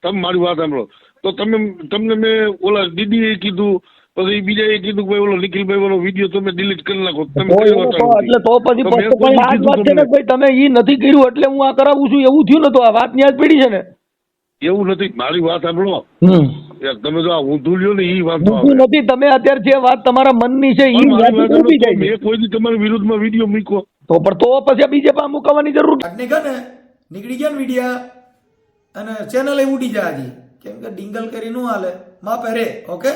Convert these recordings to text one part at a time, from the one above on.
તમે મારી વાત સાંભળો તો તમને મેં ઓલા દીદીએ કીધું, પછી બીજાએ કીધું કે ભાઈ ઓલો નિખિલભાઈ ઓલો વિડીયો તમે ડિલીટ કરી નાખો. તમે એટલે તો પછી આ જ વાત છે ને ભાઈ, તમે ઈ નથી કર્યું એટલે હું આ કરાવું છું એવું થયું ને, તો આ વાત ન્યાજ પડી છે ને. એવું નથી, મારી વાત સાંભળો. તમે જો આ ઊંધું લ્યો ને ઈ વાત નથી. તમે અત્યારે જે વાત તમારા મનની છે ઈ ઊભી જાય. મેં કોઈ દી તમારી વિરુદ્ધમાં વિડીયો મૂક્યો તો પણ તો પછી બીજે પાસે મૂકવાની જરૂર નીકળી ગયા ને વિડીયા અને ચેનલ ઉડી જાય હજી, કેમ કે ડિંગલ કરી નું હાલે માપે રે. ઓકે,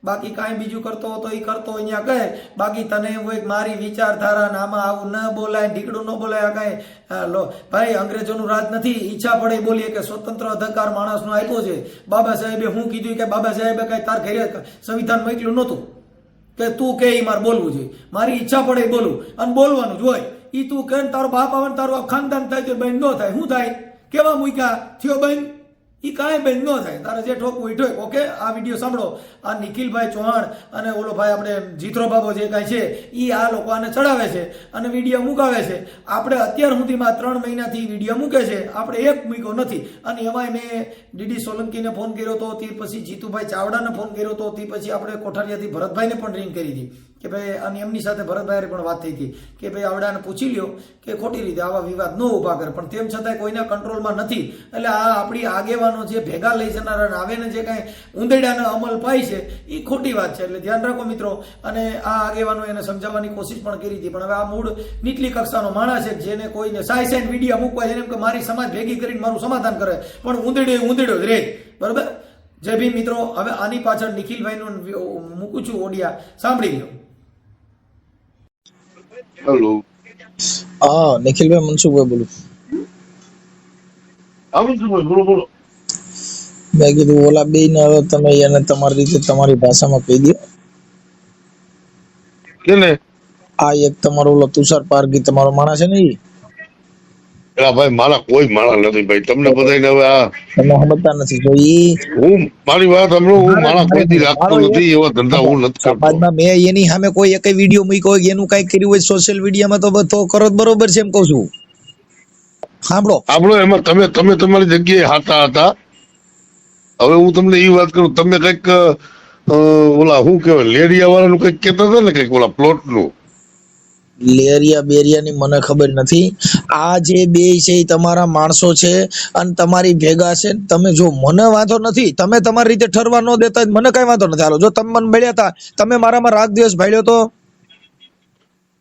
બાકી કાંઈ બીજું કરતો હતો એ કરતો અહીંયા કહે. બાકી તને એવું હોય મારી વિચારધારા ને આમાં આવું ન બોલાય, ઢીકડું ન બોલાય, કાંઈ લો ભાઈ અંગ્રેજોનું રાજ નથી. ઈચ્છા પડે બોલીએ કે સ્વતંત્ર અધિકાર માણસનો આપ્યો છે. બાબા સાહેબે હું કીધું કે બાબા સાહેબે કઈ તાર ઘરે સંવિધાન મોકલ્યું નહોતું કે તું કે મારે બોલવું જોઈએ. મારી ઈચ્છા પડે બોલું અને બોલવાનું જ હોય. ઈ તું કે તારો બાપ આવે ને તારું ખાનદાન થાય તો બેન ન થાય. શું થાય? કેવા મૂક્યા થયો બેન? ઈ કાંઈ બેન ન થાય. તારે જે ઠોકવું એ ઠોક. ઓકે, આ વિડીયો સાંભળો. આ નિખિલભાઈ ચૌહાણ અને ઓલો ભાઈ આપણે જીથરો બાબો જે કાંઈ છે એ આ લોકો આને ચડાવે છે અને વિડીયો મુકાવે છે. આપણે અત્યાર સુધીમાં 3 મહિનાથી વિડીયો મૂકે છે, આપણે એક મૂક્યો નથી. અને એમાંય મેં ડીડી સોલંકીને ફોન કર્યો હતો, તે પછી જીતુભાઈ ચાવડાને ફોન કર્યો હતો, તે પછી આપણે કોઠારિયાથી ભરતભાઈને પણ રિંગ કરી હતી કે ભાઈ, અને એમની સાથે ભરતભાઈ પણ વાત થઈ હતી કે ભાઈ આવડાને પૂછી લ્યો કે ખોટી રીતે આવા વિવાદ ન ઉભા કરે. પણ તેમ છતાંય કોઈના કંટ્રોલમાં નથી. એટલે આ આપણી આગેવાનો જે ભેગા લઈ જનારા આવે ને જે કાંઈ ઉંદેડાનો અમલ પાય છે એ ખોટી વાત છે. એટલે ધ્યાન રાખો મિત્રો. અને આ આગેવાનો એને સમજાવવાની કોશિશ પણ કરી હતી, પણ હવે આ મૂળ નીચલી કક્ષાનો માણસ છે જેને કોઈને સાઈ વિડીયો મૂકવા છે એમ કે મારી સમાજ ભેગી કરીને મારું સમાધાન કરે, પણ ઉંદેડો જ રે. બરોબર? જય ભીમ મિત્રો. હવે આની પાછળ નિખિલભાઈનું મૂકું છું ઓડિયા, સાંભળી લો. હેલો, હા નિખિલભાઈ મનસુખભાઈ બોલું. બોલો. મેં કીધું ઓલા બે ને હવે તમે એને તમારી રીતે તમારી ભાષામાં કહી દો. કેને? આ એક તમારો ઓલો તુષાર પારગી તમારો માણસ છે ને ઈ. એલા ભાઈ મારા કોઈ માણસ નથી ભાઈ. તમને બધાને હવે આ તમે સમજતા નથી. તો ઈ હું મારી વાત સાંભળો, હું માણસ કોઈથી રાખતો નથી, એવા ધંધા હું નથી કરતો. સમાજમાં મેં એની સામે કોઈ એક વિડીયો મૂક્યો હોય એનું કઈ કર્યું હોય સોશિયલ મીડિયામાં તો કરો બરોબર છે એમ કહું છું. સાંભળો એમાં તમે તમારી જગ્યાએ હાતા હતા. હવે હું તમને એ વાત કરું, તમે કઈક ઓલા શું કેવાય લેડિયા વાળાનું કઈક કેતા હતા ને, કઈક ઓલા પ્લોટ નું. લેરિયા બેરિયાની મને ખબર નથી. આ જે બે છે એ તમારા માણસો છે અને તમારી ભેગા છે. તમે જો મને વાંધો નથી, તમે તમારી રીતે ઠરવા ન દેતા મને કઈ વાંધો નથી. હાલો, જો તમે મને મળ્યા હતા, તમે મારામાં રાત દિવસ ભાડ્યો તો,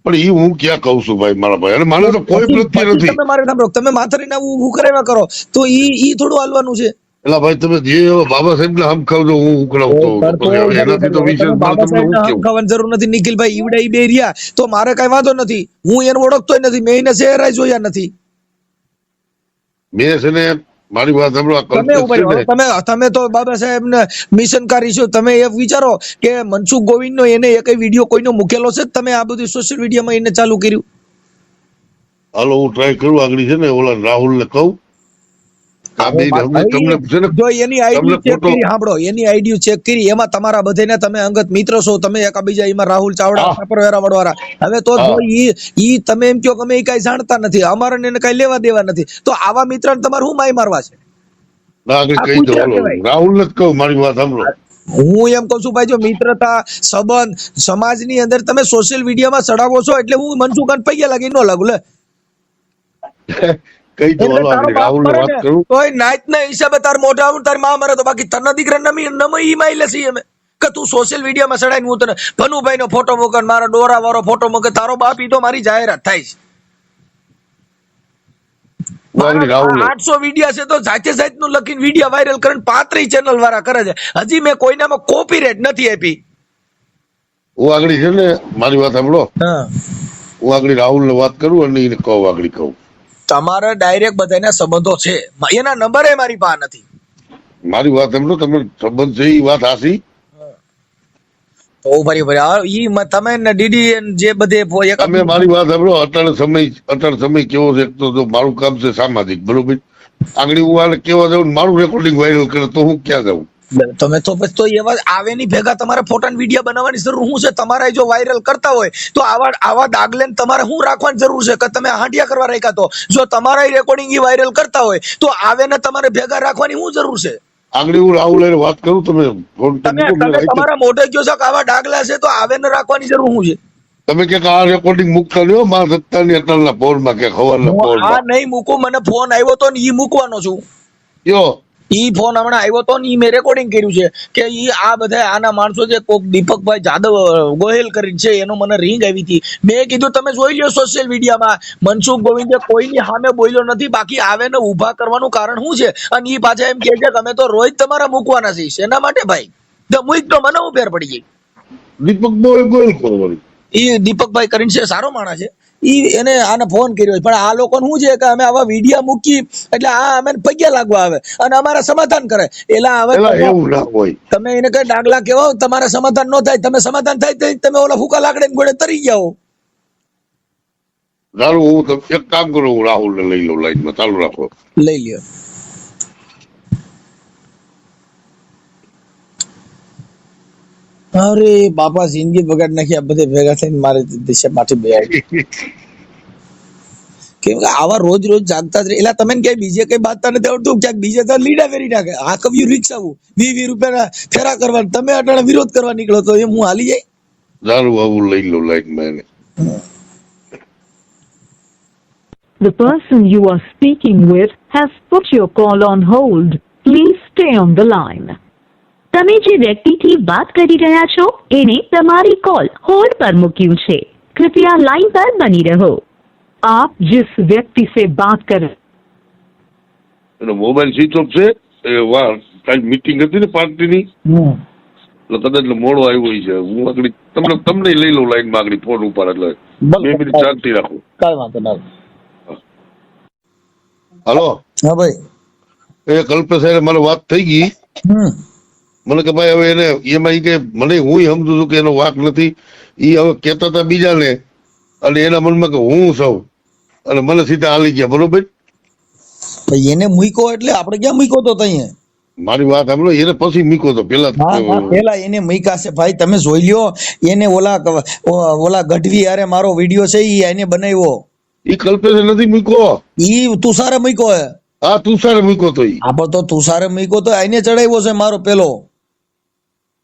પણ એ હું ક્યાં કઉ છું ભાઈ મારા ભાઈ, અને મને તો કોઈ પ્રત્યે નથી. તમે મારે સાંભળો, તમે માથારીને હું કરાવ્યા કરો તો ઈ થોડું હાલવાનું છે. એટલે ભાઈ તમે જે બાબા સાહેબ ને હમ ખાવજો હું ઉકળાવતો એનાથી તો વિશેષ ખાવાની જરૂર નથી. નિખિલભાઈ ઈવડે ઈ બે રહ્યા તો મારે કઈ વાંધો નથી. હું એને ઓળખતોય નથી, મેં એને ચહેરા જોયા નથી. મેં છે ને મારી વાત સાંભળો, તમે તો બાબા સાહેબ ને મિશનકારી છો. તમે એ વિચારો કે મનસુખ ગોવિંદ નો એને એક વિડીયો કોઈનો મૂકેલો છે? તમે આ બધું સોશિયલ મીડિયામાં એને ચાલુ કર્યું? હાલો હું ટ્રાય કરું. આગળ છે ને ઓલા રાહુલ ને કહું. જો એની આઈડી ચેક કરી, સાંભળો, એની આઈડી ચેક કરી, એમાં તમારા બધાને તમે અંગત મિત્ર છો, તમે એકબીજા એમાં રાહુલ ચાવડા છાપરવેરા વડવાળા. હવે તો જો ઈ તમે એમ કહો કે અમે કઈ જાણતા નથી, અમારે એને કઈ લેવા દેવા નથી, તો આવા મિત્ર તમારે શું માય મારવા છે? રાહુલ ને કહું મારી વાત સાંભળો. હું એમ કઉ છું ભાઈ, જો મિત્રતા સંબંધ સમાજની અંદર તમે સોશિયલ મીડિયામાં ચડાવો છો એટલે હું મનસુખાન પૈયા લાગી ન લાગુ લે. હિસાબે તાર મોઢા તારી માં મરે તો બાકી તને દીકરા નમી માઇલે છીએ અમે કે તું સોશિયલ મીડિયામાં ચડાવીને હું તને ભનુભાઈ નો ફોટો મૂકે, મારા ડોરા વાળો ફોટો મૂકે, તારો બાપ ઈ તો મારી જાહેરાત થાય છે. 800 વિડિયા છે તો જાતે જાત નું લખીને વિડિયા વાયરલ કરીને 35 ચેનલ વાળા કરે છે. હજી મેં કોઈનામાં કોપીરાઈટ નથી આપી. હું આગળ છે ને મારી વાત સાંભળો, હું આગળ રાહુલ ને વાત કરું અને એને કહું આગળ કહું. તમારે ડાયરેક્ટ બધાના સંબંધો છે, એના નંબર મારી પાસે નથી. મારી વાત સાંભળો, તમે સંબંધ છે એ વાત હાસી. તમે ડીડી જે બધે તમે મારી વાત સાંભળો. અત્યારે સમય કેવો છે? તો મારું કામ છે સામાજિક, બરોબર? આગળ હું આને કેવા જાઉં, મારું રેકોર્ડિંગ વાયરલ કરે તો હું ક્યાં જાઉં? તમે તો પછી તો એવા આવે ની ભેગા તમારે ફોટા વિડીયો બનાવવાની જરૂર શું છે? તમારે જો વાયરલ કરતા હોય તો આવા દાગલે તમારે શું રાખવાની જરૂર છે કે તમે હાંડિયા કરવા રાખ્યા? તો જો તમારા રેકોર્ડિંગ વાયરલ કરતા હોય તો આવે ને તમારે ભેગા રાખવાની શું જરૂર છે? આગળ હું રાહુલ હારે વાત કરું, તમે ફોન કરી તમે દીધો, મેં તમે રાખ્યો. તમારા મોઢે કહો છો કે આવા ડાગલા છે તો આવે ને રાખવાની જરૂર શું છે? તમે ક્યાંક આ રેકોર્ડિંગ મૂકતા નહીં હો, મારા સત્તાની અટલના પોરમાં કે ખબરના હું આ પોરમાં. નહીં મૂકું, મને ફોન આવ્યો તો ને ઈ મૂકવાનો છું. કયો ઈ ફોન હમણાં આવ્યો તો ને ઈ મેં રેકોર્ડિંગ કર્યું છે કે ઈ આ બધા આના માણસો છે, કોક દીપકભાઈ જાદવ ગોહિલ કરીને છે, એનો મને રિંગ આવી હતી. મેં કીધું તમે જોઈ લ્યો સોશિયલ મીડિયામાં, મનસુખ ગોવિંદે કોઈની સામે બોલ્યો નથી, બાકી આવે ને ઊભા કરવાનું કારણ શું છે? અને ઈ પાછા એમ કહે છે કે અમે તો રોજ તમારા મૂકવાના છીએ. શેના માટે ભાઈ? તો મૂક તો મને હું ફેર પડી ગઈ. દીપક બોય ગોલ કરો વળી. ઈ દીપકભાઈ કરીને છે, સારો માણસ છે. ઈ એને આને ફોન કર્યો, પણ આ લોકો શું છે કે અમે આવા વિડીયા મૂકી એટલે આ અમે પગ્યા લાગવા આવે અને અમારા સમાધાન કરે. એલા હવે એલા એવું ના હોય. તમે એને કઈ ડાગલા કેવો, તમારા સમાધાન ન થાય, તમે સમાધાન થાય તો તમે ઓલા ફૂકા લાકડે ગોળે તરી જાઓ. સારું, હું એક કામ કરું, હું રાહુલ ને લઈ લઉં લાઈનમાં, ચાલુ રાખો. લઈ લ્યો. અરે બાપા, જિંદગી બગાડ નાખી આ બધે ભેગા થઈને મારે દિશા માથી બે કેમ કે આવા રોજ રોજ જાગતા જ રહે. એટલે તમને ક્યાંય બીજે કઈ બાતતા નથી આવડતું, ક્યાંક બીજે તો લીડા ફેરી નાખે. આ કવિયું રિક્ષા આવું 20 રૂપિયાના ફેરા કરવા, તમે અટાણે વિરોધ કરવા નીકળો તો એમ હું હાલી જાય. સારું, આવું લઈ લઉં લાઈનમાં એને. The person you are speaking with has put your call on hold. Please stay on the line. તમે જે વ્યક્તિથી વાત કરી રહ્યા છો એને તમારી કોલ હોલ્ડ પર મૂક્યું છે. कृपया लाइन पर बनी रहो. आप जिस व्यक्ति से बात कर એનો મોબાઈલ સ્વિચ ઓફ છે. એ વાહ, કાંઈ મીટિંગ હતી ને પાર્ટીની, એટલે કદાચ મોડો આવ્યો છે. હું આગળ તમને લઈ લઉં લાઈનમાં આગળ ફોન ઉપર, એટલે 2 મિનિટ શાંતિ રાખો. કાંઈ વાંધો ના. હાલો, હા ભાઈ. એ કલ્પેશ હારે મારે વાત થઈ ગઈ. મને કે ભાઈ હવે એને એમાં ઈ કે મને હું સમજુ છું કે એનો વાંક નથી. ઈ હવે કહેતા હતા બીજાને અને એના મનમાં કે હું સૌ, અને મને સીધા હાલી ગયા. બરોબર, ભાઈ એને મૂક્યો એટલે આપણે ક્યાં મૂક્યો તો તઈએ? મારી વાત સાંભળો, એને પછી મૂક્યો તો પેલા. પેલા એને મૂક્યા છે ભાઈ, તમે જોઈ લ્યો. એને ઓલા ગઢવી યારે મારો વિડીયો છે ઈ એને બનાવ્યો. ઈ કલ્પેશ નથી મૂક્યો, ઈ તુષારે મૂક્યો હે. હા, તુષારે મૂક્યો તો ઈ. આપણે તો તુષારે મૂક્યો તો એને ચડાવ્યો છે મારો પેલો.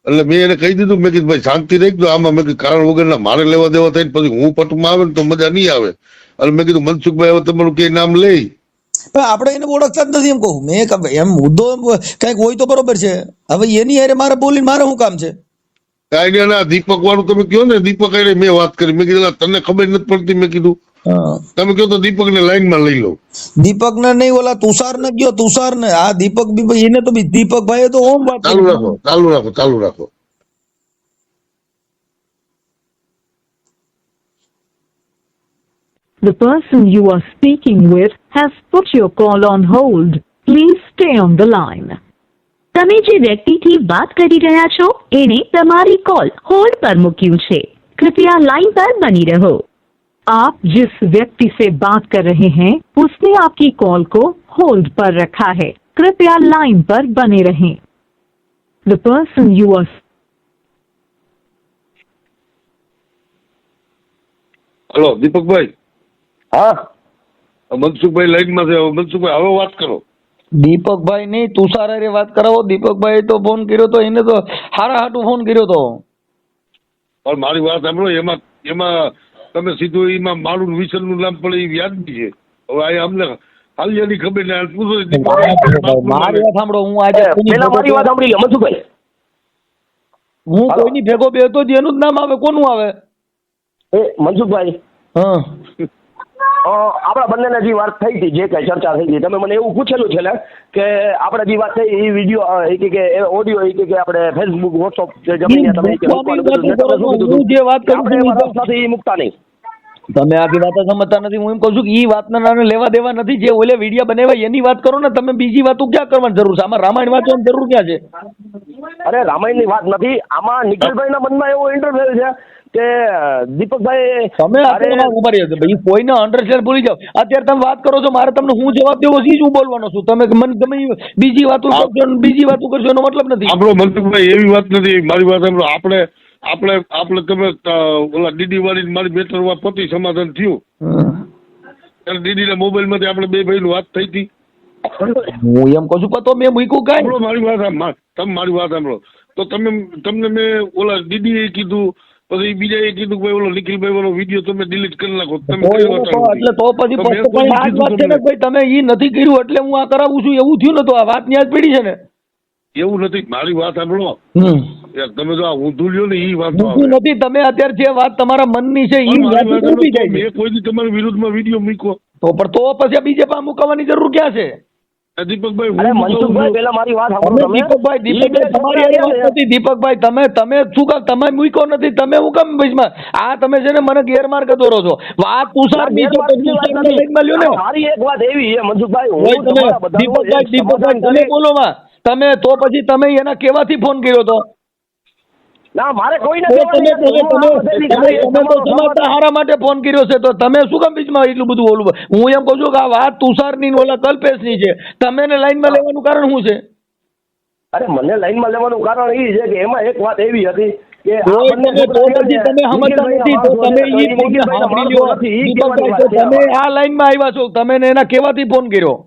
એટલે મેં એને કહી દીધું, મેં કીધું ભાઈ શાંતિ રાખજો આમાં. મેં કીધું કારણ વગરના મારે લેવા દેવા થાય પછી હું પટમાં આવે ને તો મજા નહીં આવે. અને મેં કીધું મનસુખભાઈ હવે તમારું કઈ નામ લઈ, પણ આપણે એને ઓળખતા જ નથી એમ કહું મેં. એમ મુદ્દો કઈક હોય તો બરોબર છે. હવે એની હારે મારે બોલીને મારે શું કામ છે? કાંઈ નહીં. ના, દીપક વાળું તમે કહો ને, દીપક હારે મેં વાત કરી. મેં કીધું તને ખબર નથી પડતી. મેં કીધું તમે કહો તો દીપક ને લાઈનમાં લઈ લો. દીપક ને નહીં, ઓલા તુષાર ને કયો. તુષાર ને આ દીપક એને તો દીપકભાઈ તો ઓમ વાત. ચાલુ રાખો, ચાલુ રાખો, ચાલુ રાખો. The person you are speaking with has put your call on hold. Please stay on the line. તમે જે વ્યક્તિથી વાત કરી રહ્યા છો એને તમારી કોલ હોલ્ડ પર મૂક્યું છે. कृपया लाइन पर बनी रहो. आप जिस व्यक्ति से बात कर रहे हैं उसने आपकी कॉल को होल्ड पर रखा है. कृपया लाइन पर बने रहें. The person you are hello દીપકભાઈ. હા, મનસુખભાઈ લાઈનમાં છે. મનસુખભાઈ હવે વાત કરો. દીપકભાઈ નહીં, તુષાર હારે વાત કરાવો. દીપકભાઈ તો ફોન કર્યો તો, એને તો હારા હાટું ફોન કર્યો તો. પણ મારી વાત સાંભળો, એમાં તમે સીધું એમાં મારું વિસનનું નામ પડે એ વ્યાજબી છે. હવે આ અમને હાલિયાની ખબર ને પૂછો. મારી વાત સાંભળો, હું આજે મારી વાત સાંભળી લો મનસુખભાઈ. હું કોઈની ભેગો બેહતો જ એનું જ નામ આવે. કોનું આવે? એ મનસુખભાઈ, હા, આપણા બંનેને જે વાત થઈ હતી, જે કઈ ચર્ચા થઈ હતી, તમે મને એવું પૂછેલું છે ને કે આપણે જે વાત થઈ એ વિડીયો કે ઓડિયો કે આપણે ફેસબુક વોટ્સઅપ જમીને તમે હું જે વાત કરું છું એ મૂકતા નહીં. તમે આખી વાત સમજતા નથી. હું એમ કહું છું કે ઈ વાતના નામે લેવા દેવા નથી. જે ઓલે વિડીયો બનાવ્યા એની વાત કરો ને તમે. બીજી વાતો ક્યાં કરવાની જરૂર છે? આમાં રામાયણ વાંચવાની જરૂર ક્યાં છે? અરે રામાયણની વાત નથી, આમાં નિખિલભાઈના મનમાં એવો ઇન્ટરફેર છે કે દીપકભાઈ તમે ઉભા રહ્યા છો કોઈને અંડરસ્ટેન્ડ ભૂલી જાઓ. અત્યારે તમે વાત કરો છો, મારે તમને હું જવાબ દેવો છે હું બોલવાનો છું. તમે મને તમે બીજી વાતો કરશો, બીજી વાતો કરશો એનો મતલબ નથી. આપણો મનસુખભાઈ એવી વાત નથી. મારી વાત સાંભળો, આપણે તમે ઓલા ડીડી વાળી મારી મેટરમાં પતિ સમાધાન થયું ત્યારે ડીડી ના મોબાઈલ માંથી આપણે બે ભાઈ વાત થઈ હતી. હું એમ કહું છું પણ તો મેં મૂક્યું કાંઈ સાંભળો મારી વાત તમે મારી વાત સાંભળો તો તમને મેં ઓલા દીદીએ કીધું પછી બીજાએ કીધું કે ભાઈ ઓલો નિખિલભાઈ વાળો વિડીયો તમે ડિલીટ કરી નાખો તમે તો કઈ એ વાત તો આવી? એટલે તો પછી તો મેં પણ આ જ કીધું વાત છે ને તમને. ભાઈ તમે ઈ નથી કર્યું એટલે હું આ કરાવું છું એવું થયું ને તો આ વાત ન્યાજ પડી છે ને એવું નથી મારી વાત સાંભળો યાર તમે જો આ ઊંધું લ્યો ને ઈ વાત ઊંધું નથી તમે અત્યારે જે વાત તમારા મનની છે ઈ મારી વાત વાત ઊભી સાંભળો, જાય છે મેં કોઈ દી તમારી વિરુદ્ધમાં વિડીયો મૂક્યો તો પણ તો પછી બીજે પાસે મુકાવવાની જરૂર ક્યાં છે દીપકભાઈ અરે હું મનસુખભાઈ પેલા મારી વાત સાંભળો તમે તમે દીપકભાઈ તમારી આ વાત નથી દીપકભાઈ તમે શું કામ તમે મૂક્યો નથી તમે હું કામ બીચમાં આ તમે છે ને મને ગેરમાર્ગે દોરો છો વાત તુષારની છે તો તુષારને લઈને લ્યો ને મારી એક વાત એવી છે મનસુખભાઈ ભાઈ હું તમે તમારા બધાનું દીપકભાઈ એક સમાધાન તમે કરી- બોલો માં તમે તો પછી તમે એના કેવાથી ફોન કર્યો તો ના મારે કોઈને તો કહેવાની તમે નથી. હું આ બધાની ખાલી તો તમારો સમાજના હારા માટે ફોન કર્યો છે તો તમે શું કામ બીચમાં એટલું બધું બોલું હું એમ કહું છું કે આ વાત તુષારની ને ઓલા કલ્પેશની છે તમે એને લાઈનમાં લેવાનું કારણ શું છે અરે મને લાઈનમાં લેવાનું કારણ એ છે કે એમાં એક વાત એવી હતી કે આ તો બંને તમે તો છોકરા પછી છે ને, તમે સમજતા નથી તો નિખિલભાઈના તમે માણસો ઈ છે, ફોનને નિખિલભાઈના સાંભળી માણસો લ્યો. નથી, ઈ દીપકભાઈ, કહેવાની તો વાત છે. તમે આ લાઈનમાં આવ્યા છો તમે એને એના કેવાથી ફોન કર્યો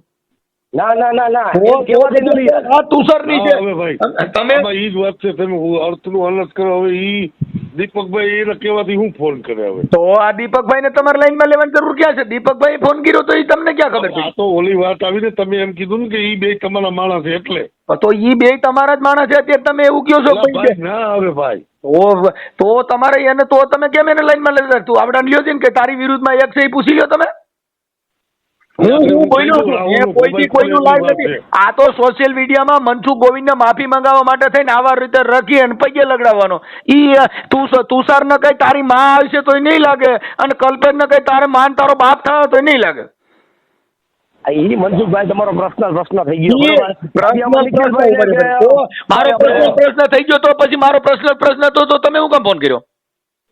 ના ના ના ના તો એમ કહેવાથી નથી યાર. આ તુષારની છે હવે ભાઈ તમે આમાં ઈ જ વાત છે તમે અર્થનું અલગ કરો હવે ઈ દીપકભાઈ એને કહેવાથી હું ફોન કરે હવે તો આ દીપકભાઈને તમારે લાઈનમાં લેવાની જરૂર ક્યાં છે દીપકભાઈ ફોન કર્યો તો એ તમને ક્યાં ખબર આ પડી તો ઓલી વાત આવી ને તમે એમ કીધું ને કે ઈ બે તમારા માણસ છે એટલે તો ઈ બે તમારા જ માણસ છે અત્યારે તમે એવું કહો છો અલા ભાઈ ભાઈ, ના હવે ભાઈ તો તમારે એને તો તમે કેમ એને લાઈનમાં લેતા તું આવડા લ્યો છે ને કે તારી વિરુદ્ધમાં એક છે એ પૂછી લ્યો તમે હું બોલ્યો છું મેં કોઈથી કોઈનું લાઈવ નથી આ તો સોશિયલ મીડિયામાં મનસુખ ગોવિંદને માફી મંગાવવા માટે થઈને આવા રીતે રખી અને પગે લગડાવવાનો ઈ તુષારને કઈ તારી માં આવશે તો નહીં લાગે અને કલ્પેશને કઈ તારે માન તારો બાપ થાય તો નહીં લાગે ઈ મનસુખભાઈ તમારો પ્રશ્ન થઈ ગયો ઈ પ્રશ્ન થઈ ગયો તો પછી મારો પ્રશ્ન તો તમે હું કામ ફોન કર્યો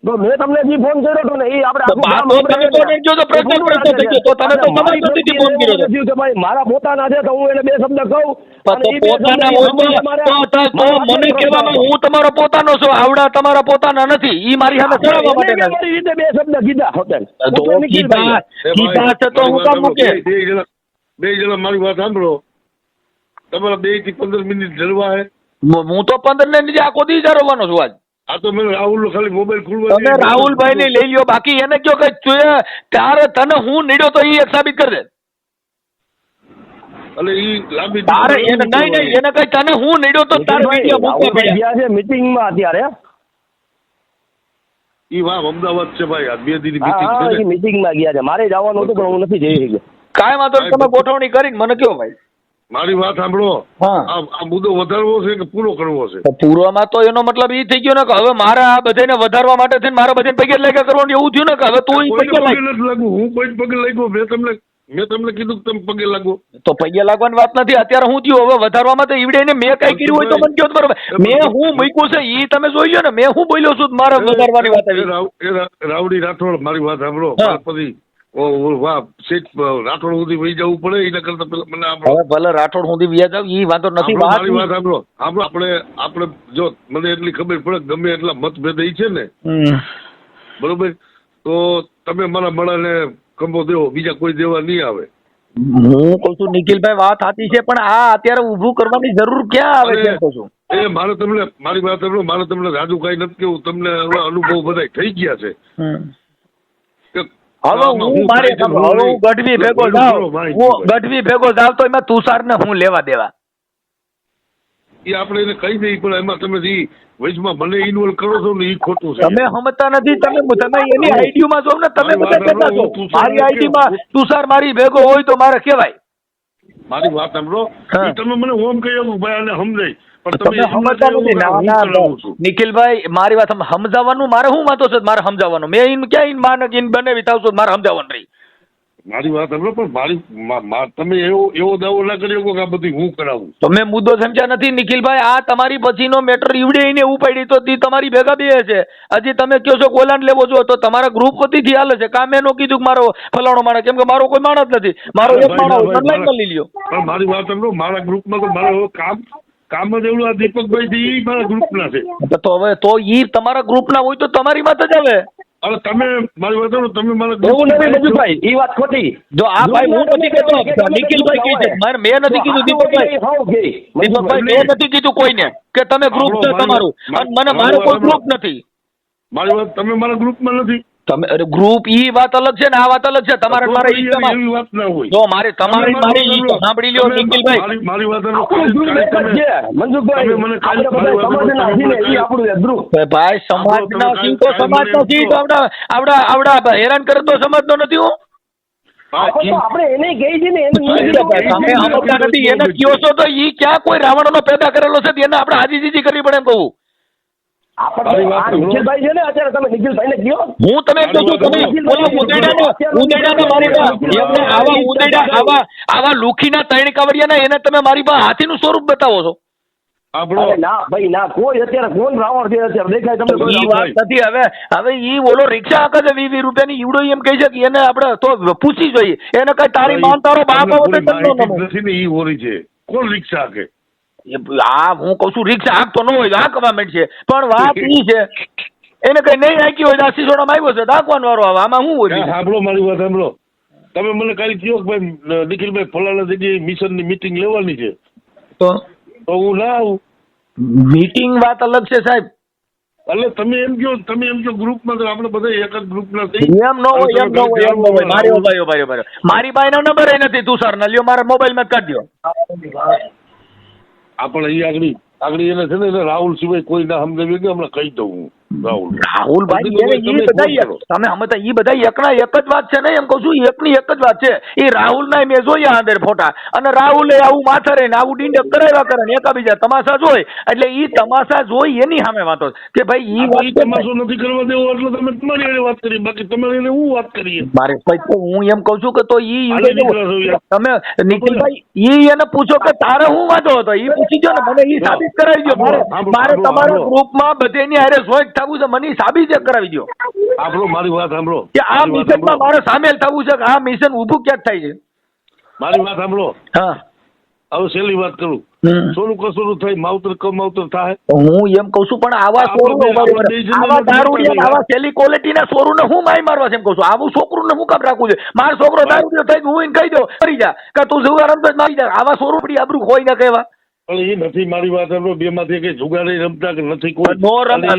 તો મેં તમને જે ફોન કર્યો હતો ને એ આપણે આખું ગામ તો આપણે તમે તો નહીં જો તો પ્રશ્ન થઈ ગયો તો તમે તો મારી તમારી ફોન કર્યો હતો. થયું કે ભાઈ મારા પોતાના છે તો હું એને બે શબ્દ કહું પણ અને તો ઈ બે પોતાના શબ્દ હોય મારે- તો મને કહેવામાં હું તમારો પોતાનો છું આવડા તમારા પોતાના નથી ઈ મારી સામે ચડાવવા માટે એને મારી રીતે બે શબ્દ કીધા હોટેલ તો કીધા છે તો હું કામ મૂકે બે જણા મારી વાત સાંભળો તમારા 2 થી 15 મિનિટ જલવા હે હું તો 15 ને નીચે આખો દી જરવાનો છું આજ આ તો મેં રાહુલ ખાલી મોબાઈલ ખોલવા તમે રાહુલભાઈ ને લઈ લ્યો બાકી એને કયો કે ત્યારે તને હું નીડ્યો તો ઈ એક સાબિત કરી દે અને ઈ લાંબી તારે એને નહીં એને કઈ તને હું નીડ્યો તો તાર વિડીયો મૂકવા પડ્યા ગયા છે મીટિંગમાં અત્યારે ઈ વાહ અમદાવાદ છે ભાઈ આ 2 દીની હા મીટિંગ હા છે એ ને મીટિંગમાં ગયા છે મારે જવાનું હતું પણ હું નથી જઈ શક્યો કાંઈ વાંધો નહીં, તમે ગોઠવણી કરીને મને કયો ભાઈ મારી વાત સાંભળો હા. આ મુદ્દો વધારવો છે કે પૂરો કરવો છે તો પૂર્વમાં તો એનો મતલબ એ થઈ ગયો ને કે હવે મારે આ બધાને વધારવા માટે થઈને મારે બધાને પગે લાગ્યા કરવાનું એવું થયું ને કે હવે તું ઈ કોઈને પગે પગે લાગ નથી લાગુ હું કોઈ પગે લાગ્યો મેં તમને કીધું કે તમે પગે લાગો તો પગે લાગવાની વાત નથી અત્યારે હું થયું હવે વધારવામાં તો ઈવડે ને મેં કઈ કર્યું હોય તો મને કહો તો બરોબર મેં હું મૂક્યું છે ઈ તમે જોઈ લો ને મેં હું બોલ્યો છું મારે વધારવાની વાત આવી રાવડી રાઠોડ મારી વાત સાંભળો હા. પછી વાહ શેઠ રાઠોડ સુધી વહી જવું પડે એના કરતા પેલા મને આપણો હવે ભલે રાઠોડ સુધી વ્યાજ આવ ઈ વાંધો નથી મારી વાત સાંભળો આપણે જો મને એટલી ખબર પડે કે ગમે એટલા મતભેદ ઈ છે ને બરોબર તો તમે મારા મળાને કંબો દેવો બીજા કોઈ દેવા નહીં આવે હું કહું છું નિખિલભાઈ વાત સાચી છે પણ આ અત્યારે ઊભું કરવાની જરૂર ક્યાં આવે છે એમ કહું છું એ મારે તમને મારી વાત સાંભળો મારે તમને રાજુ કઈ નથી કેવું તમને હવે અનુભવ બધા થઈ ગયા છે કે હવે હું મારે હવે હું ગઢવી ભેગો જાઉં હું ગઢવી ભેગો જાઉં તો એમાં તુષારને હું લેવા દેવા એ આપણે એને કહી દઈએ પણ એમાં તમે જે વચમાં મને ઇન્વોલ્વ કરો છો ને એ ખોટું છે તમે સમજતા નથી તમે એની આઈડીમાં જો ને તમે બધા કહેતા છો મારી આઈડીમાં તુષાર મારી ભેગો હોય તો મારે કહેવાય મારી વાત સાંભળો હા. એ તમે મને ઓમ કહી શકો ભાઈ આને સમજાય પણ તમે સમજતા નથી ના ના નિખિલભાઈ મારી વાત સમજાવવાનું મારે શું વાંધો છે મારે સમજાવવાનું મેં ઈન ક્યાં ઈન માને ઈન બનાવી થાવ છું મારે સમજાવવાનું રહી મારી વાત સાંભળો પણ તમે એવો દાવો ના કરી શકો કે આ બધી હું કરાવું તો મેં મુદ્દો સમજ્યા નથી નિખિલભાઈ આ તમારી પછીનો મેટર ઈવડે એને ઉપાડી તો તી તમારી ભેગા બે છે હજી તમે કહો છો કોલાન લેવો છો તો તમારા ગ્રુપ વતીથી હાલે છે કામ એનો કીધું કે મારો ફલાણો માણસ કેમ કે મારો કોઈ માણસ જ નથી મારો એક માણસ ઓનલાઈનમાં લઈ લ્યો પણ મારી વાત સાંભળો મારા ગ્રુપમાં તો મારે કામ જ એવું આ દીપકભાઈ થી ઈ મારા ગ્રુપના છે તો હવે તો ઈ તમારા ગ્રુપના હોય તો તમારી વાત જ આવે અરે તમે મારી વાત સાંભળો, તમે મને એવું નથી મંજુભાઈ, એ વાત ખોટી. જો આ ભાઈ હું નથી કહેતો, નિખિલભાઈ કહે છે, મેં નથી કીધું દીપકભાઈ. દીપકભાઈ મેં નથી કીધું કોઈને કે તમે ગ્રુપ છે તમારું, અને મને મારો કોઈ ગ્રુપ નથી. મારી વાત, તમે મારા ગ્રુપમાં નથી. તમે અરે ગ્રુપ ઈ વાત અલગ છે ને આ વાત અલગ છે. તમારે મારે ઈ એવી વાત ના હોય. જો મારે તમારી મારી ઈ તો સાંભળી લ્યો નિખિલભાઈ. મારી વાત સાંભળો. આપણું ગ્રુપ એક જ છે મંજુભાઈ, તમે મને કાલે આપણે બધા સમાજના છીએ, ઈ આપણું એક ગ્રુપ. ભાઈ સમાજના છી તો સમાજનો છી તો આવડા હેરાન કરે તો સમાજનો નથી હું. આપણે એને કહી છે ને, તમે સમજતા નથી. એને કયો છો તો ઈ ક્યાં કોઈ રાવણનો પેદા કરેલો છે એને આપણે હાજીજીજી કરવી પડે એમ કહું. નિખિલભાઈ છે ને અત્યારે, તમે નિખિલભાઈને કયો. હું તમે કહું છું, તમે ઉંદેડાને મારી પાસે આવા લુખીના ત્રણ કાવડિયાના એને તમે મારી પાસે હાથીનું સ્વરૂપ બતાવો છો. અરે ના ભાઈ ના, કોઈ અત્યારે કોણ રાવણ છે અત્યારે દેખાય તમને? ઈ વાત નથી. હવે ઈ ઓલો રિક્ષા હાકે છે 20 રૂપિયાની, ઈવડો એમ કહે છે કે એને આપણે તો પૂછી જોઈએ એને કઈ તારી માન તારો બાપ આવે તો નથી ને, ઈ હોરી છે. કોણ રિક્ષા હાકે? આ હું કઉ છું રિક્ષા હાંકતો ન હોય હાંકવા માંડશે, પણ વાત ઈ છે એને કઈ નહીં હાંકી હોય તો સિસોડામાં આવ્યો છે હાંકવાનો વારો આવે. આમાં શું હોય? સાંભળો મારી વાત સાંભળો. તમે મને કાલે કહો કે ભાઈ નિખિલભાઈ ફલાણા જગ્યાએ મિશનની મીટિંગ લેવાની છે, તો હું ના આવું. મીટિંગ વાત અલગ છે સાહેબ. એટલે તમે એમ કહો ગ્રુપમાં તો આપણે બધા એક જ ગ્રુપના એમ ન હોય, એમ ન હોય. મારી પાસે નંબર નથી તુષાર ના, લ્યો મારા મોબાઈલમાં જ કાઢી દો. આપણે અહીં આગળ એને છે ને એને રાહુલ સિવાય કોઈ ના સમજાવી કે હમણાં કહી દઉં હું. રાહુલભાઈ તમે સમજતા ઈ બધા એકના એક જ વાત છે ને, એમ કહું છું એકની એક જ વાત છે. એ રાહુલ ના મેં જોયા અંદર ફોટા, અને રાહુલે આવું માથે રહીને આવું ડીંડક કરાવ્યા કરે ને એકાબીજા તમાશા જોઈ, એટલે ઈ તમાશા જોઈ એની સામે વાતો કે ભાઈ ઈ વાત તમાશો નથી કરવા દેવો એટલે તમે તમારી એને વાત કરી, બાકી તમારી એને હું વાત કરીએ. મારે તો હું એમ કહું છું કે તો ઈ તમે નિખિલભાઈ ઈ એને પૂછો કે તારે હું વાંધો હતો, ઈ પૂછી દો ને, મને ઈ સાબિત કરાવી દો. મારે તમારા ગ્રુપમાં બધેની હારે જોઈન્ટ થવું છે, મને સાબિત કરાવી દો. આપણો મારી વાત સાંભળો કે આ મિશનમાં મારે સામેલ થવું છે, કે આ મિશન ઊભું ક્યાંક થાય છે. મારી વાત સાંભળો. હા હવે છેલ્લી વાત કરું. સોનું કસોરું થાય માવતર કમાવતર થાય. હું એમ કઉ છું પણ આવા સોરું આવા દારૂડિયા આવા સેલી ક્વોલિટી ના સોરું ને હું મારી મારવા છે એમ કઉ છું. આવું છોકરું ને હું કામ રાખું છે? મારો છોકરો દારૂડિયો થઈ હું એને કહી દઉં કરી જા કે તું જુગાર રમતો મારી જા. આવા સોરું પડી આબરૂ હોય ના કહેવા. પણ એ નથી મારી વાત સાંભળો. બે માંથી કઈ જુગારી રમતા કે નથી કોઈ નો રમતા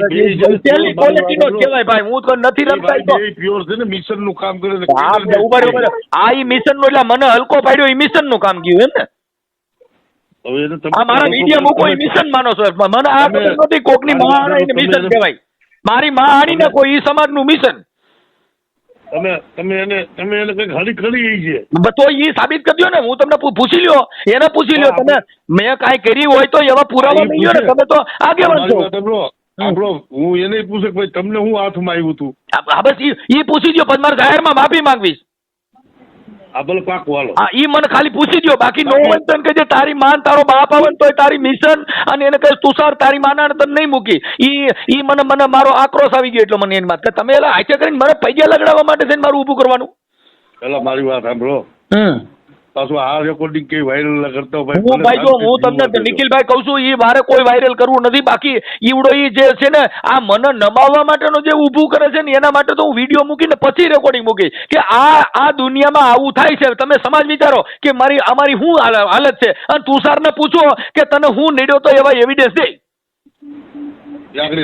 સેલી ક્વોલિટી નો કહેવાય ભાઈ. હું તો નથી રમતા તો પ્યોર છે ને, મિશન નું કામ કરે છે. આ ઈ મિશન નું એટલે મને હલકો પાડ્યો ઈ મિશન નું કામ ગયું એમ ને. આ મારા વિડીયો મૂકો ઈ મિશન માનો છો? મને આ ખબર નથી કોકની માં આણીને મિશન કહેવાય. મારી માં આણીને કોઈ ઈ સમાજ નું મિશન. તમે એને કઈક હળી ખડી છે તો ઈ સાબિત કરજો ને. હું તમને પૂછી લ્યો, એને પૂછી લ્યો તમે મેં કાંઈ કર્યું હોય તો એવા પુરાવા નહીં હોય ને. તમે તો આગેવાન છો. આપણો હું એને પૂછે કે ભાઈ તમને હું હાથમાં આવ્યું હતું. હા બસ ઈ પૂછી દો, પછી મારે જાહેરમાં માફી માંગવીશ. આ ભલે પાક વાલો. હા ઈ મને ખાલી પૂછી દો, બાકી નો હોય તો કે જે તારી માન તારો બાપ આવે તો તારી મિશન અને એને કહે તુષાર તારી માના તને નહીં મૂકી. ઈ મને મારો આક્રોશ આવી ગયો. એટલે મને એની વાત તમે એલા હાચે કરીને મને પૈયા લગડાવવા માટે છે મારું ઊભું કરવાનું. પેલા મારી વાત સાંભળો. પાછું આ રેકોર્ડિંગ કઈ વાયરલ કરતો હું ભાઈ જો હું તમને નિખિલભાઈ કહું છું ઈ મારે કોઈ વાયરલ કરવું નથી. બાકી ઈવડો ઈ જે છે ને આ મને નમાવવા માટેનો જે ઊભું કરે છે ને એના માટે તો હું વિડીયો મૂકીને પછી રેકોર્ડિંગ મૂકીશ કે આ દુનિયામાં આવું થાય છે. તમે સમાજ વિચારો કે અમારી શું હાલત છે, અને તુષારને પૂછો કે તને હું નીડ્યો તો એવા એવિડન્સ દે.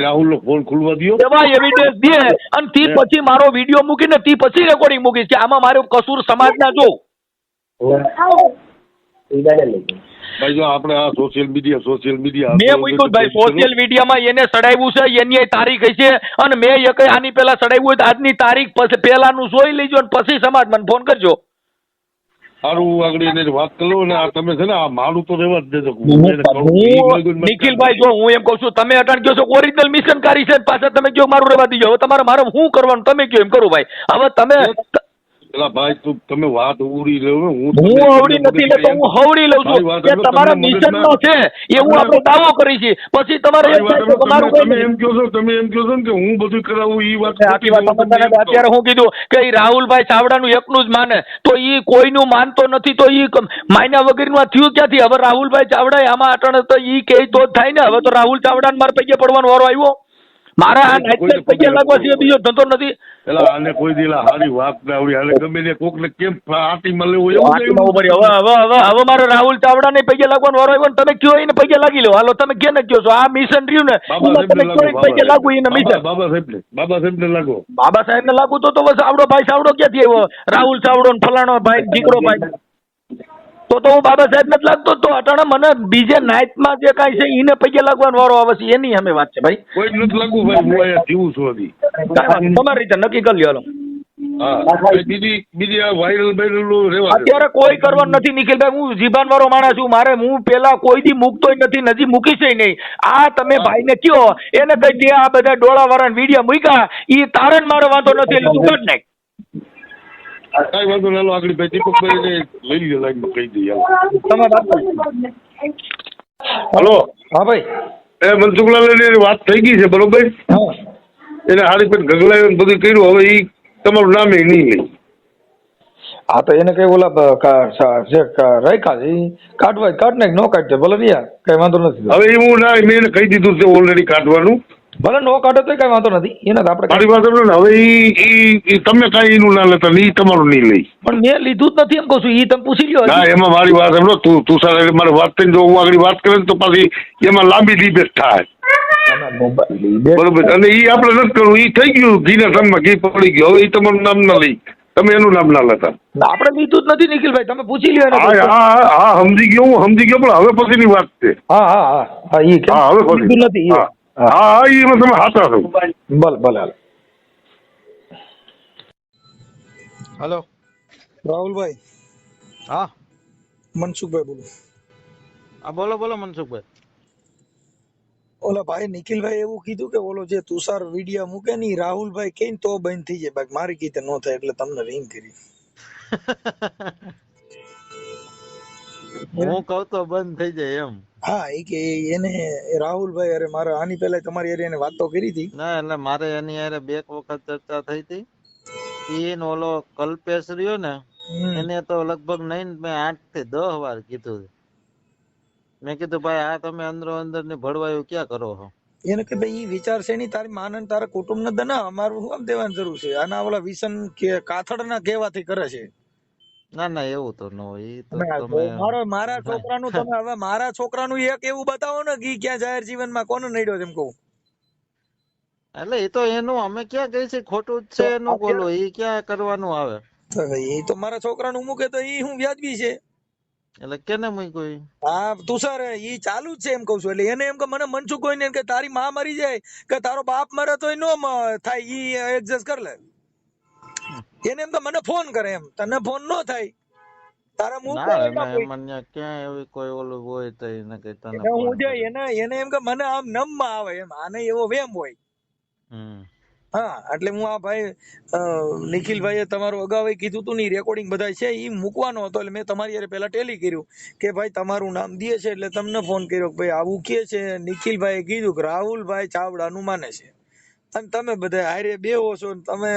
રાહુલ નો ફોન ખુલવા દો, એવા એવિડન્સ દે, અને તે પછી મારો વિડીયો મૂકીને તે પછી રેકોર્ડિંગ મૂકીશ કે આમાં મારો કસૂર સમાજના જો. ભાઈ જો આપણે આ સોશિયલ મીડિયા મેં મૂક્યું ભાઈ સોશિયલ મીડિયામાં એને સડાવ્યું છે, એની તારીખ હશે, અને મેં એક આની પહેલા સડાવ્યું હોય તો આજની તારીખ પછી પહેલાનું જોઈ લેજો અને પછી સમાજ મને ફોન કરજો. સારું આગળ એને વાત કરો ને. આ તમે છે ને આ મારું તો રહેવા જ દેજો. નિખિલભાઈ જો હું એમ કઉ છું તમે અટાણ કહો છો ઓરિજિનલ મિશનકારી છે, પાછા તમે કહો મારું રહેવા દીજો. હવે તમારે મારે શું કરવાનું તમે કહો એમ કરું ભાઈ. હવે તમે પેલા ભાઈ તમે વાત ઉડી લો. હું અવડી નથી લેતો, હું હવડી લઉં છું કે તમારા મિશનનો છે એવું આપણે દાવો કરી છે. પછી તમારે તમે એમ કહો છો ને કે હું બધું કરાવું ઈ વાત અત્યારે હું કીધું કે રાહુલભાઈ ચાવડાનું એકનું જ માને તો ઈ કોઈનું માનતો નથી, તો ઈ માયના વગરનું થયું ક્યાંથી? હવે રાહુલભાઈ ચાવડા આમાં અટણ તો ઈ કે તો જ થાય ને. હવે તો રાહુલ ચાવડાને મારે પૈકી પડવાનો વારો આવ્યો. મારા આ નાઈટને પૈસા લાગવા સિવાય બીજો ધંધો નથી. એટલે આને કોઈ દિલા હારી વાત ના આવડી, આને ગમે તે કોક ને કેમ આટીમાં લેવું એવું આટલું ઉભરી. હવે મારે રાહુલ ચાવડા ને પૈસા લાગવાનો વારો આવ્યો ને તમે કયો એને પૈસા લાગી લો. હાલો તમે કેને કયો છો આ મિશન રહ્યું ને એમાં તમે કયો એને પૈસા લાગુ એને મિશન. બાબા સાહેબ ને લાગો. બાબા સાહેબ ને લાગુ તો બસ આવડો ભાઈ સાવડો ક્યાંથી આવ્યો? રાહુલ ચાવડો ને ફલાણો ભાઈ દીકરો ભાઈ તો હું બાબા સાહેબ ને જ લાગતો. તો અટાણે મને બીજે નાઇટમાં જે કાંઈ છે એને પૈસા લાગવાનો વારો આવે છે એની અમે વાત છે ભાઈ. કોઈ નથી લાગુ ભાઈ, હું અહીંયા જીવું છું હજી. તમારી રીતે નક્કી કરી લ્યો. હા બીજી આ વાયરલ બાયરલ રેવા દે. અત્યારે કોઈ કરવાનું નથી નિખિલભાઈ. હું જીભાન વાળો માણસ છું. મારે હું પેલા કોઈ દી મૂકતોય નથી, નજી મૂકીશ નહીં. આ તમે ભાઈને કયો એને કહી દે આ બધા ડોળા વાળા વિડીયો મૂક્યા ઈ તારે મારો વાંધો નથી એટલે તું કાઢ નાખ. કઈ વાંધો ના લો, આગળ ભાઈ દીપકભાઈ ને લઈ લે લાઈન કહી દઈએ. હલો હા ભાઈ. એ મનસુખલાલ ની વાત થઈ ગઈ છે બરોબર. એને હારી પેટ ગગલાઈ બધું કર્યું. હવે ઈ તમારું નામ એ નહીં લઈ. હા તો એને કઈ ઓલા જે રાખ્યા છે કાઢવા કાઢ નાખ, નો કાઢશે ભલે રહ્યા કઈ વાંધો નથી. હવે હું ના મેં એને કહી દીધું છે ઓલરેડી કાઢવાનું. ભલે નો કાઢે તો કઈ વાંધો નથી. એને આપણે મારી વાત ને હવે ઈ તમે કઈ એનું ના લેતા ઈ તમારું નહીં લઈ. પણ મેં લીધું જ નથી એમ કહું છું. ઈ તમે પૂછી લ્યો. ના એમાં મારી વાત સમજો. તું સાથે મારે વાત કરીને જો હું આગળ વાત કરે તો પાછી એમાં લાંબી ડિબેટ થાય બરોબર. અને ઈ આપણે નથી કરવું. ઈ થઈ ગયું ઘીના ઠામમાં ઘી પડી ગયું. હવે ઈ તમારું નામ ના લઈ, તમે એનું નામ ના લેતા. આપણે લીધું જ નથી નિખિલભાઈ, તમે પૂછી લ્યો. હા સમજી ગયો હું, સમજી ગયો. પણ હવે પછીની વાત છે. હા ઈ હવે પછી નથી. હા એમાં તમે હાથા છો. ભલે હેલો રાહુલભાઈ. હા મનસુખભાઈ બોલું. હા બોલો મનસુખભાઈ. ઓલા ભાઈ નિખિલભાઈ એવું કીધું કે ઓલો જે તુષાર વિડિયા મૂકે ને રાહુલભાઈ કઈ તો બંધ થઈ જાય, બાકી મારી કીતે નો થાય એટલે તમને રિંગ કરી. હું કહું તો બંધ થઈ જાય એમ. હા એ કે એને રાહુલભાઈ અરે મારે આની પહેલા તમારી હારે એને વાતો કરી હતી. ના એટલે મારે એની હારે બે વખત ચર્ચા થઈ હતી. ઈન ઓલો કલ્પેશ રહ્યો ને એને તો લગભગ નહીં મેં 8 થી 10 વાર કીધું. મેં કીધું ભાઈ આ તમે અંદરો અંદર ની ભળવાયું ક્યાં કરો છો? એને કે ભાઈ ઈ વિચાર છે નહીં તારી માન અને તારા કુટુંબ ને દના અમારું શું દેવાની જરૂર છે? આના ઓલા વિસન કે કાથડ ના કહેવાથી કરે છે. ના એવું તો ન હોય. ઈ તો તમે મારા છોકરાનું તમે હવે મારા છોકરાનું એક એવું બતાવો ને કે ક્યાં જાહેર જીવનમાં કોને નડ્યો તેમ કહું. એટલે એ તો એનું અમે ક્યાં કહી છે ખોટું જ છે એનું બોલો. એ ક્યાં કરવાનું આવે? એ તો મારા છોકરાનું મૂકે તો ઈ હું વ્યાજબી છે. એટલે કેને મૂક્યું? હા તુષાર ઈ ચાલુ જ છે એમ કઉ છું. એટલે એને એમ કે મને મનસુખ કોઈ ને કે તારી માં મરી જાય કે તારો બાપ મરે તો નો થાય ઈ એડજસ્ટ કર લે. એને એમ કે મને ફોન કરે એમ તને ફોન નો થાય તારા મુખ ક્યાં એવી કોઈ ઓલું હોય તો એને કઈ તને હું જે એને એમ કે મને આમ નમ માં આવે એમ આને એવો વેમ હોય. હા એટલે હું આ ભાઈ નિખિલભાઈએ તમારું અગાઉ કીધું તું ને રેકોર્ડિંગ બધા છે ઈ મૂકવાનો હતો એટલે મેં તમારી યારે પેલા ટેલી કર્યું કે ભાઈ તમારું નામ દે છે એટલે તમને ફોન કર્યો કે ભાઈ આવું કે છે. નિખિલભાઈએ કીધું કે રાહુલભાઈ ચાવડાનું માને છે અને તમે બધા હારે બેહો છો ને તમે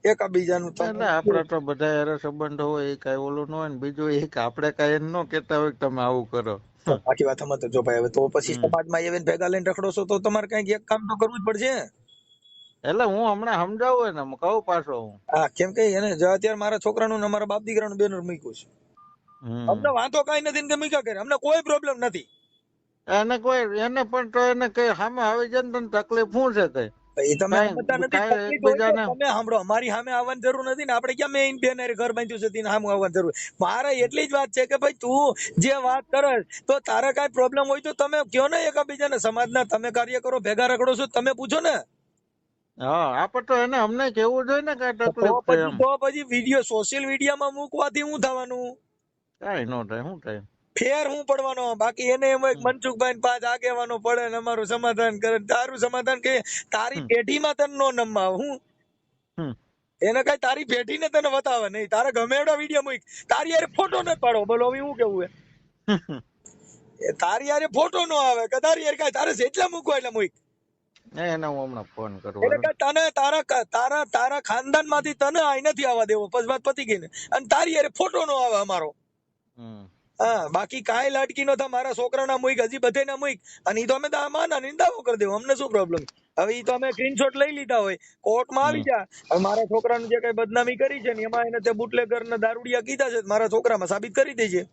એકાબીજાનું એટલે આપડે તો બધા હારે સંબંધ હોય એ કઈ ઓલું ન હોય ને બીજું એક આપણે કઈ એમ ન કેતા હોય કે તમે આવું કરો. બાકી વાત સમજ જો ભાઈ હવે તો પછી સમાજમાં એવી ભેગા લઈને રખડો છો તો તમારે કઈક એક કામ તો કરવું જ પડશે. એટલે હું હમણાં સમજાવું ને કહું પાછો હું. હા કેમ કે એને અત્યારે મારા છોકરાનું ને મારા બાપ દીકરાનું બેનર મૂક્યું છે. અમને વાંધો કઈ નથી ને મૂક્યા કરે અમને કોઈ પ્રોબ્લેમ નથી. એને પણ તો એને કઈ સામે આવી જાય ને તકલીફ શું છે કઈ? એ તમે સમજતા નથી. તમે સાંભળો અમારી સામે આવવાની જરૂર નથી ને આપણે ક્યાં મેં બેન ઘર બાંધ્યું છે તેને સામે આવવાની જરૂર. મારે એટલી જ વાત છે કે ભાઈ તું જે વાત કરે તો તારે કઈ પ્રોબ્લેમ હોય તો તમે કયો ને એકબીજાને સમાજના તમે કાર્ય કરો ભેગા રખડો છો તમે પૂછો ને. હા આપડે તો એને અમને કેવું જોઈએ ને કઈ તકલીફ છે એમ. તો પછી વિડીયો સોશિયલ મીડિયામાં મૂકવાથી શું થવાનું? કઈ નો થાય. શું થાય ફેર હું પડવાનો? બાકી એને એમ મનસુખભાઈ 5 આગેવાનો પડે ને અમારું સમાધાન કરે. તારું સમાધાન કે તારી પેઢીમાં તને નો નમવા હું એને કઈ તારી પેઢી ને તને બતાવે નહીં. તારે ગમે એવડા વિડીયો મૂક તારી યાર ફોટો ન પાડો. બોલો હવે હું કેવું એ તારી યાર ફોટો નો આવે કે તારી યાર કઈ તારે જેટલા મૂકવા એટલે મૂક. એને હું હમણાં ફોન કરું. એટલે તને તારા ખાનદાન માંથી તને આઈ નથી આવવા દેવો પછી વાત પતી ગઈ ને. અને તારી યાર ફોટો નો આવે અમારો. હા બાકી કાંઈ લાટકી નો થાય. મારા છોકરા ના મૂક હજી બધે ના મૂક અને ઈ તો અમે માના નિંદાઓ કરી દેવું અમને શું પ્રોબ્લેમ. હવે ઈ તો અમે સ્ક્રીનશોટ લઈ લીધા હોય, કોર્ટમાં આવી જા, હવે મારા છોકરાનું જે કઈ બદનામી કરી છે ને એમાં એને તે બુટલેગર ને દારૂડિયા કીધા છે, મારા છોકરામાં સાબિત કરી દેજે.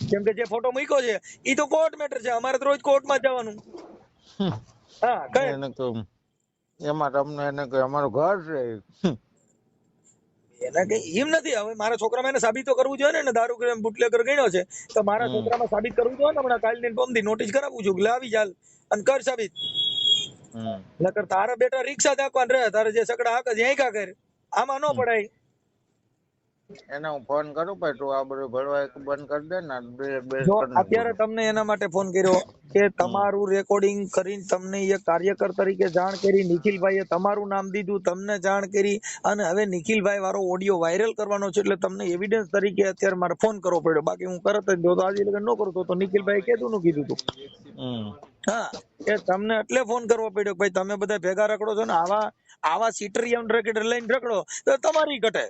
કેમ કે જે ફોટો મૂક્યો છે ઈ તો કોર્ટ મેટર છે, અમારે તો રોજ કોર્ટમાં જવાનું. હા કઈ એને તો એમાં તમને એને કે અમારું ઘર છે. એને કઈ એમ નથી. હવે મારા છોકરામાં એને સાબિત તો કરવું જોઈએ ને, દારૂ બુટલેગર ગણ્યો છે તો મારા છોકરામાં સાબિત કરવું જોઈએ ને. હમણાં કાલ ને પમદી નોટિસ કરાવું છું કે આવી ચાલ અને કર સાબિત. નકર તારા બેટા રિક્ષા દાખવાન રહે, તારે જે સકડા હાક જ અહીં કા કર, આમાં ન પડાય. એને હું ફોન કરું ભાઈ, તું આ બધું ભરવા બંધ કરી દે ને. જો અત્યારે તમને એના માટે ફોન કર્યો કે તમારું રેકોર્ડિંગ કરીને તમને એક કાર્યકર તરીકે જાણ કરી, નિખિલભાઈએ તમારું નામ દીધું, તમને જાણ કરી, અને હવે નિખિલભાઈ વાળો ઓડિયો વાયરલ કરવાનો છે એટલે તમને એવિડન્સ તરીકે અત્યારે મારે ફોન કરવો પડ્યો. બાકી હું તરત જ જો તો આજે લગન ન કરતો તો નિખિલભાઈ કીધું તું. હા એ તમને એટલે ફોન કરવો પડ્યો ભાઈ તમે બધા ભેગા રખડો છો ને, આવા સીટરિયમ રેકેટ લઈને રખડો તો તમારી ઘટે.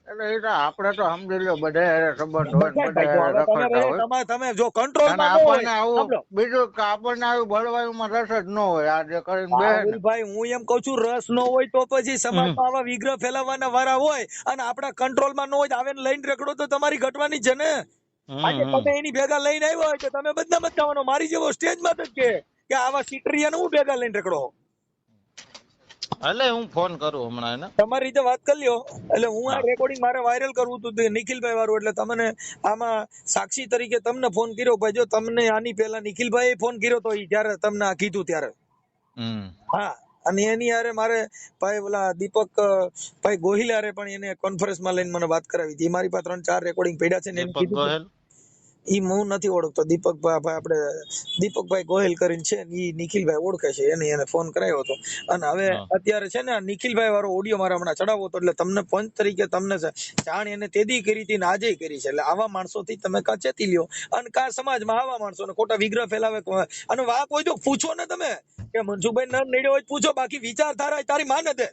એટલે એ તો આપણે તો સમજી લો બધા સંબંધ હોય, બધા રખડતા હોય. તમે જો કંટ્રોલ આપણને આવું બીજું કે આપણને આવું બળવાયુંમાં રસ જ ન હોય. આ જે કરીને બે ભાઈ હું એમ કઉ છું રસ ન હોય તો પછી સમાજમાં આવા વિગ્રહ ફેલાવવાના વારા હોય અને આપણા કંટ્રોલમાં ન હોય આવે લઈને રખડો તો તમારી ઘટવાની છે ને. આજે તમે એની ભેગા લઈને આવ્યો હોય તો તમે બદનામ જ થવાનો. મારી જેવો સ્ટેજમાં જ કે આવા સીટરિયાને હું ભેગા લઈને રખડો. એટલે હું ફોન કરું હમણાં એને, તમારી રીતે વાત કરી લ્યો. એટલે હું આ રેકોર્ડિંગ મારે વાયરલ કરવું હતું નિખિલભાઈ વાળું, એટલે તમને આમાં સાક્ષી તરીકે તમને ફોન કર્યો. ભાઈ જો તમને આની પહેલા નિખિલભાઈ ફોન કર્યો તો જયારે તમને આ કીધું ત્યારે. હા અને એની યારે મારે ભાઈ ઓલા દીપક ભાઈ ગોહિલ યારે પણ એને કોન્ફરન્સમાં લઈને મને વાત કરાવી હતી. મારી પાસે 3-4 રેકોર્ડિંગ પડ્યા છે ને એને કીધું ઈ હું નથી ઓળખતો. દીપકભાઈ આપણે દીપકભાઈ ગોહિલ કરીને છે ઈ નિખિલભાઈ ઓળખે છે, એને ફોન કરાયો હતો. અને હવે અત્યારે છે ને નિખિલભાઈ વાળો ઓડિયો મારે હમણાં ચડાવવો હતો એટલે તમને પંચ તરીકે તમને જાણ એને તેદી કરી હતી ને આજે કરી છે. એટલે આવા માણસોથી તમે કા ચેતી લ્યો અને કા સમાજમાં આવા માણસો ખોટા વિગ્રહ ફેલાવે. અને વા કોઈ તો પૂછો ને તમે કે મનસુખભાઈ ન નડ્યો હોય પૂછો, બાકી વિચારધારા તારી માન દે.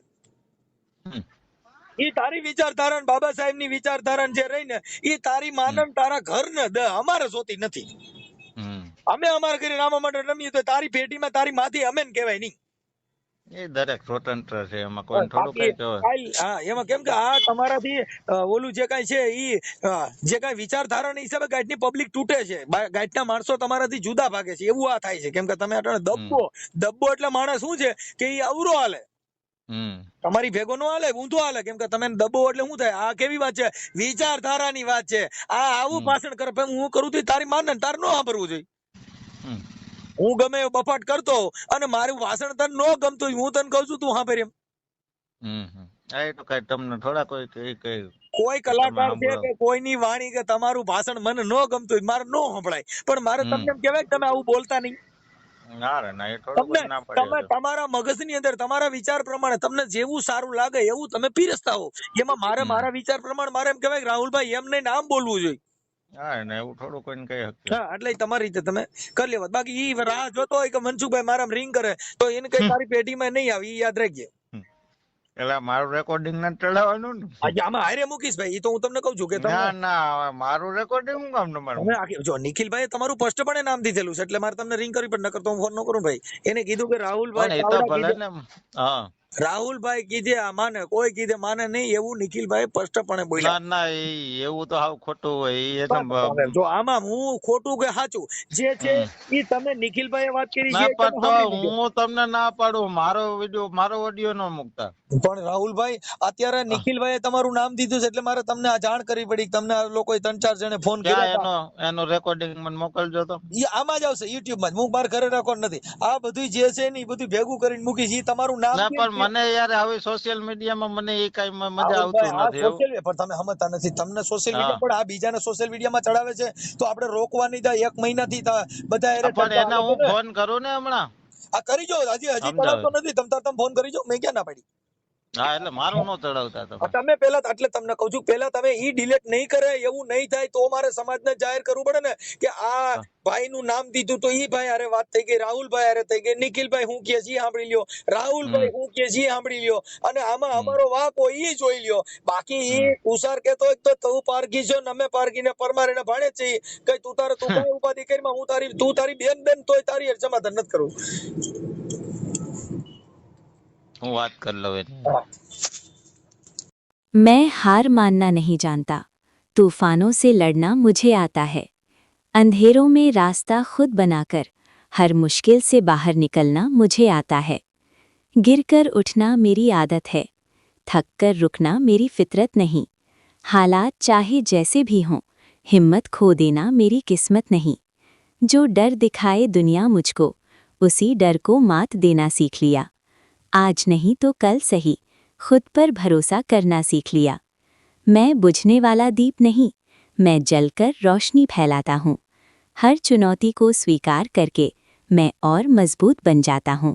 ઈ તારી વિચારધારા બાબા સાહેબ ની વિચારધારા જે રહી ને ઈ તારી માનન તારા ઘર ને દ અમારે જોતી નથી. અમે અમારા ઘરે રામા માટે રમીએ તો તારી પેટીમાં તારી માથી અમે કહેવાય નહીં. એ દરેક સ્વતંત્ર છે, એમાં કોઈ થોડું કઈ કહેવાય. હા એમાં કેમ કે આ તમારાથી ઓલું જે કઈ છે ઈ જે કઈ વિચારધારા હિસાબે ગાઈડની પબ્લિક તૂટે છે, ગાઈડના માણસો તમારાથી જુદા ભાગે છે એવું આ થાય છે. કેમ કે તમે દબ્બો એટલે માણસ શું છે કે ઈ અવરો હાલે, તમારી ભેગો નો હાલે, ઊંધો હાલે. કેમ કે તમે દબો એટલે શું થાય? આ કેવી વાત છે? વિચારધારાની વાત છે. આ આવું ભાષણ કરે હું કરું તો તારી માન તારે ન સાંભળવું જોઈએ. હું ગમે એવો બફાટ કરતો અને મારું ભાષણ તને ન ગમતું હું તને કઉ છું તું સાંભળ એમ. એ તો કઈ તમને થોડા કોઈ કલાકાર છે કે કોઈની વાણી કે તમારું ભાષણ મને ન ગમતું મારે ન સંભળાય, પણ મારે તમને એમ કહેવાય કે તમે આવું બોલતા નહીં. તમે તમારા મગજની અંદર તમારા વિચાર પ્રમાણે તમને જેવું સારું લાગે એવું તમે પીરસતા હો. એમાં મારા વિચાર પ્રમાણે મારે એમ કહેવાય રાહુલભાઈ એમ નહીં આમ બોલવું જોઈએ. એવું થોડું કોઈને કહી શકે. હા એટલે તમારી રીતે તમે કરી લેવા. બાકી ઈ રાહ જોતો હોય કે મનસુખભાઈ મારા રિંગ કરે તો એને કઈ તારી પેટીમાં નહીં આવે, ઈ યાદ રાખજે. એટલે મારું રેકોર્ડિંગ નથી ચડાવવાનું ને આજે આમાં હારે મૂકીશ ભાઈ. ઈ તો હું તમને કઉ છું કે ના મારું રેકોર્ડિંગ હું કામ તમારું. જો નિખિલભાઈ તમારું સ્પષ્ટપણે નામ દીધેલું છે એટલે મારે તમને રિંગ કરવી પણ નકર તો હું ફોન ન કરું ભાઈ. એને કીધું કે રાહુલભાઈ કીધે આ માને, કોઈ કીધે માને નહીં એવું નિખિલભાઈ સ્પષ્ટપણે બોલ્યા. ના એવું તો હાવ ખોટું હોય. જો આમાં હું ખોટું કે સાચું જે છે ઈ તમે નિખિલભાઈ વાત કરી છે. હું તમને ના પાડું મારો વિડિયો મારો ઓડિયો ન મૂકતા. પણ રાહુલભાઈ અત્યારે નિખિલભાઈએ તમારું નામ દીધું છે એટલે મારે તમને આ જાણ કરવી પડી. તમને આ લોકોએ 3-4 જણે ફોન કર્યો એનો રેકોર્ડિંગ મને મોકલજો તો. આમાં જ આવશે YouTube માં. હું મારા ઘરે રાખવાનું નથી. આ બધું જે છે ને એ બધું ભેગું કરીને મૂકીશ. ઈ તમારું નામ પણ મને યાર હવે સોશિયલ મીડિયામાં મને એ કઈ મજા આવતું નથી. પણ તમે સમજતા નથી. તમને સોશિયલ મીડિયા પણ આ બીજાને સોશિયલ મીડિયામાં ચડાવે છે તો આપણે રોકવાની દા 1 મહિનાથી બધા એને હું ફોન કરું ને હમણાં આ કરી જો હજી તરત તો નથી. તમે ફોન કરી જો, મેં ક્યાં ના પાડી. હા એટલે મારું ન ચડાવતા તમે. તમે પેલા એટલે તમને કહું છું પેલા તમે ઈ ડિલીટ નહીં કરે એવું નહીં થાય તો મારે સમાજને જાહેર કરવું પડે ને કે આ ભાઈ નું નામ દીધું તો ઈ ભાઈ હારે વાત થઈ ગઈ, રાહુલભાઈ હારે થઈ ગઈ, નિખિલભાઈ હું કે જી સાંભળી લ્યો, રાહુલભાઈ હું કે જી સાંભળી લ્યો, અને આમાં અમારો વાક હોય ઈ જોઈ લ્યો. બાકી ઈ તુષાર કેતો હોય તો તું પારગી છો ને અમે પારગીને પરમારીને ભાણે છે કઈ તું કઈ ઉપાધિ કરીમાં હું તું તારી બેન તોય તારી હારે સમાધાન નથી કરવું. હું વાત કરી લઉં એટલે. मैं हार मानना नहीं जानता, तूफानों से लड़ना मुझे आता है, अंधेरों में रास्ता खुद बनाकर हर मुश्किल से बाहर निकलना मुझे आता है, गिरकर उठना मेरी आदत है, थक कर रुकना मेरी फितरत नहीं, हालात चाहे जैसे भी हों हिम्मत खो देना मेरी किस्मत नहीं, जो डर दिखाए दुनिया मुझको उसी डर को मात देना सीख लिया, आज नहीं तो कल सही खुद पर भरोसा करना सीख लिया, मैं बुझने वाला दीप नहीं, मैं जलकर रोशनी फैलाता हूँ, हर चुनौती को स्वीकार करके मैं और मजबूत बन जाता हूँ।